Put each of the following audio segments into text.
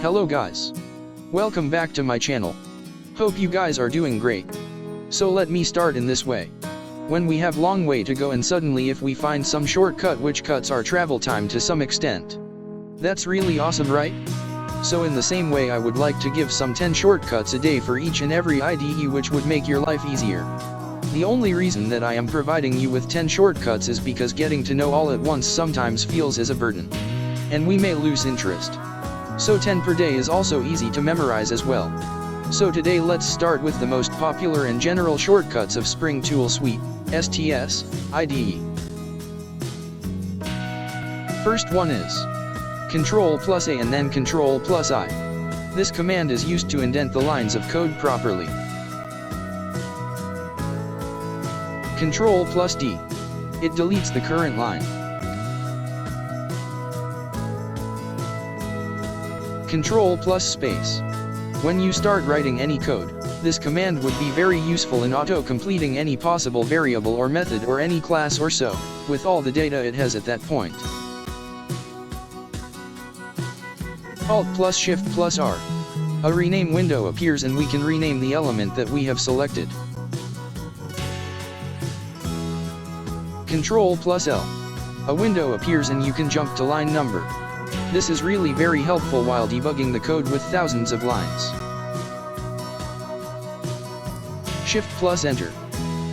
Hello guys. Welcome back to my channel. Hope you guys are doing great. So let me start in this way. When we have long way to go and suddenly if we find some shortcut which cuts our travel time to some extent. That's really awesome, right? So in the same way I would like to give some 10 shortcuts a day for each and every IDE which would make your life easier. The only reason that I am providing you with 10 shortcuts is because getting to know all at once sometimes feels as a burden. And we may lose interest. So 10 per day is also easy to memorize as well. So today let's start with the most popular and general shortcuts of Spring Tool Suite, STS, IDE. First one is Ctrl+A and then Ctrl+I. This command is used to indent the lines of code properly. Ctrl+D. It deletes the current line. Ctrl+space. When you start writing any code, this command would be very useful in auto-completing any possible variable or method or any class or so, with all the data it has at that point. Alt+Shift+R. A rename window appears and we can rename the element that we have selected. Ctrl+L. A window appears and you can jump to line number. This is really very helpful while debugging the code with thousands of lines. Shift+Enter.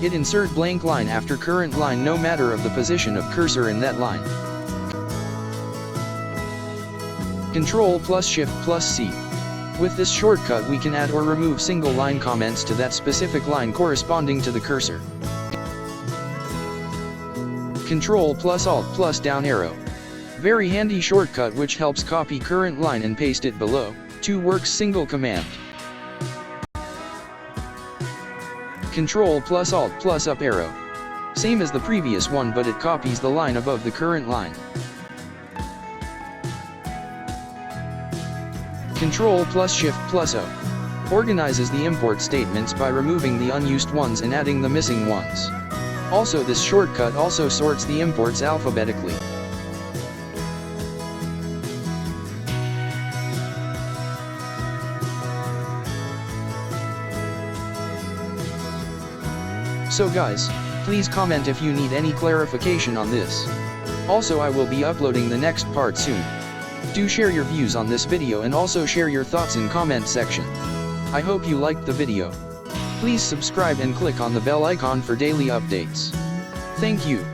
It insert blank line after current line no matter of the position of cursor in that line. Ctrl+Shift+C. With this shortcut we can add or remove single line comments to that specific line corresponding to the cursor. Ctrl+Alt+down arrow. Very handy shortcut which helps copy current line and paste it below, to works single command. Ctrl+Alt+up arrow. Same as the previous one but it copies the line above the current line. Ctrl+Shift+O. Organizes the import statements by removing the unused ones and adding the missing ones. Also this shortcut also sorts the imports alphabetically. So guys, please comment if you need any clarification on this. Also I will be uploading the next part soon. Do share your views on this video and also share your thoughts in comment section. I hope you liked the video. Please subscribe and click on the bell icon for daily updates. Thank you.